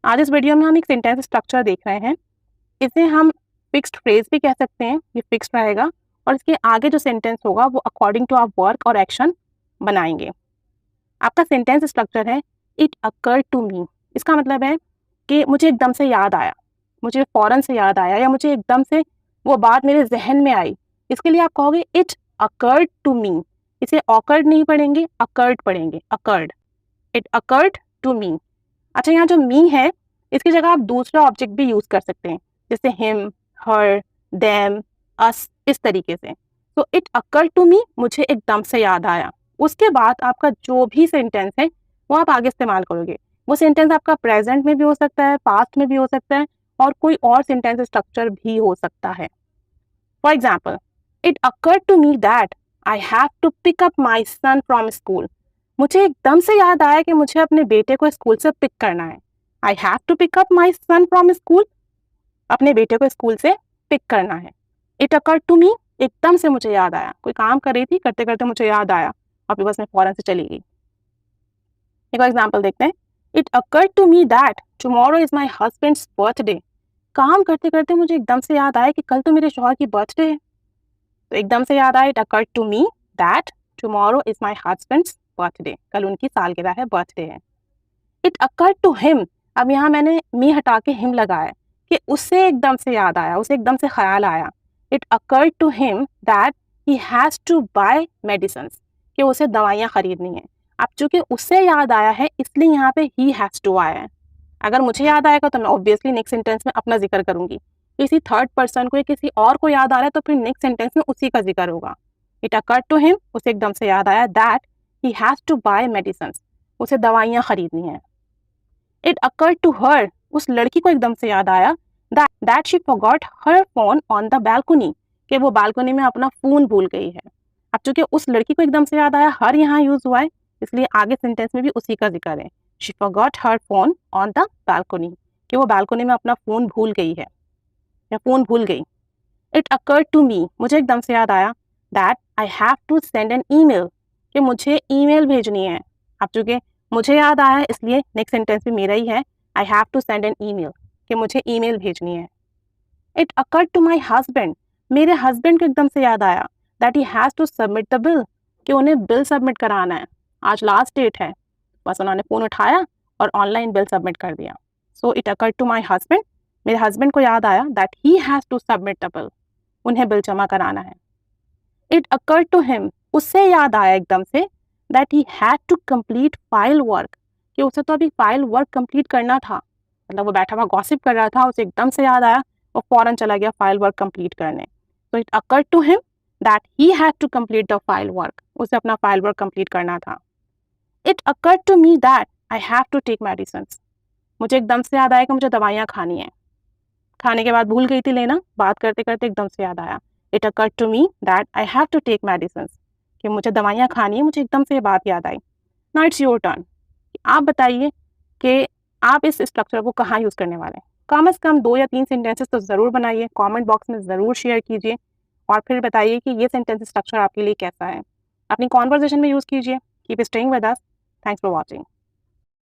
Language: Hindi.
आज इस वीडियो में हम एक सेंटेंस स्ट्रक्चर देख रहे हैं। इसे हम फिक्स्ड फ्रेज भी कह सकते हैं, ये फिक्स्ड रहेगा और इसके आगे जो सेंटेंस होगा वो अकॉर्डिंग टू आप वर्क और एक्शन बनाएंगे। आपका सेंटेंस स्ट्रक्चर है इट अकर्ड टू मी। इसका मतलब है कि मुझे एकदम से याद आया, मुझे फ़ौरन से याद आया या मुझे एकदम से वो बात मेरे जहन में आई। इसके लिए आप कहोगे इट अकर्ड टू मी। इसे ऑकर्ड नहीं पढ़ेंगे, अकर्ड पढ़ेंगे, occurred. It occurred to me. अच्छा, यहाँ जो मी है इसकी जगह आप दूसरा ऑब्जेक्ट भी यूज कर सकते हैं, जैसे हिम, हर, देम, अस, इस तरीके से। तो इट अकर टू मी, मुझे एकदम से याद आया। उसके बाद आपका जो भी सेंटेंस है वो आप आगे इस्तेमाल करोगे। वो सेंटेंस आपका प्रेजेंट में भी हो सकता है, पास्ट में भी हो सकता है और कोई और सेंटेंस स्ट्रक्चर भी हो सकता है। For example, it occur to me that I have to pick up my son from school. मुझे एकदम से याद आया कि मुझे अपने बेटे को स्कूल से पिक करना है। I have to pick up my son from school. अपने बेटे को स्कूल से पिक करना है। इट अकर टू मी, एकदम से मुझे याद आया। कोई काम कर रही थी, करते करते मुझे याद आया और फिर बस मैं फौरन से चली गई। एक और एग्जाम्पल देखते हैं। It occur to me that tomorrow is my husband's birthday. काम करते करते मुझे एकदम से याद आया कि कल तो मेरे शौहर की बर्थडे है। तो एकदम से याद आया, it occur to me that tomorrow is my husband's birthday. कल उनकी सालगिरह है, बर्थडे है। इट अकर टू हिम, अब यहाँ मैंने मी हटा के हिम लगाया कि उससे एकदम से याद आया, उसे एकदम से ख्याल आया। It occur to him that he has to buy medicines, कि उसे दवाइयाँ खरीदनी है। अब चूंकि उससे याद आया है इसलिए यहाँ पे ही हैज़ टू आया है। अगर मुझे याद आएगा तो मैं ऑब्वियसली नेक्स्ट सेंटेंस में अपना जिक्र करूंगी। किसी थर्ड पर्सन को या किसी और को याद आ रहा है तो फिर नेक्स्ट सेंटेंस में उसी का जिक्र होगा। इट अकर टू हिम, उसे एकदम से याद आया that he has to buy medicines, उसे दवाइयाँ खरीदनी है। इट अकर टू हर, उस लड़की को एकदम से याद आया that she forgot her phone on the balcony, कि वो बालकनी में अपना फोन भूल गई है। अब चूंकि उस लड़की को एकदम से याद आया, हर यहाँ यूज हुआ है, इसलिए आगे सेंटेंस में भी उसी का जिक्र है। She forgot her phone on the balcony, कि वो बालकनी में अपना फोन भूल गई है या फोन भूल गई। इट अकर टू मी, मुझे एकदम से याद आया that I have to send an email, कि मुझे ईमेल भेजनी है। अब चूंकि मुझे याद आया है इसलिए नेक्स्ट सेंटेंस भी मेरा ही है, I have to send an email, कि मुझे ईमेल भेजनी है। It occur to my husband, मेरे हस्बैंड को एकदम से याद आया that he has to submit the bill, कि उन्हें बिल सबमिट कराना है। आज लास्ट डेट है, बस उन्होंने फ़ोन उठाया और ऑनलाइन बिल सबमिट कर दिया। So it occur to my husband, मेरे हस्बैंड को याद आया that he has to submit the bill, उन्हें बिल जमा कराना है। इट अकर टू हिम, उससे याद आया एकदम से that he had to complete file work, कि उसे तो अभी फाइल वर्क कंप्लीट करना था। मतलब वो बैठा हुआ गॉसिप कर रहा था, उसे एकदम से याद आया, वो फौरन चला गया फाइल वर्क कंप्लीट करने। तो it occur to him that he had to complete the file work, उसे अपना फाइल वर्क कंप्लीट करना था। It occur to me that I have to take medicine, मुझे एकदम से याद आया कि मुझे दवाइयाँ खानी है। खाने के बाद भूल गई थी लेना, बात करते करते एकदम से याद आया, it occurred to me that I have to take medicine, कि मुझे दवाइयाँ खानी है, मुझे एकदम से ये बात याद आई। नाउ इट्स योर टर्न, आप बताइए कि आप इस स्ट्रक्चर को कहाँ यूज़ करने वाले हैं। कम से कम 2 या 3 सेंटेंसेस तो ज़रूर बनाइए, कमेंट बॉक्स में ज़रूर शेयर कीजिए और फिर बताइए कि ये सेंटेंस स्ट्रक्चर आपके लिए कैसा है। अपनी कॉन्वर्जेशन में यूज़ कीजिए। Keep staying with us. Thanks for watching.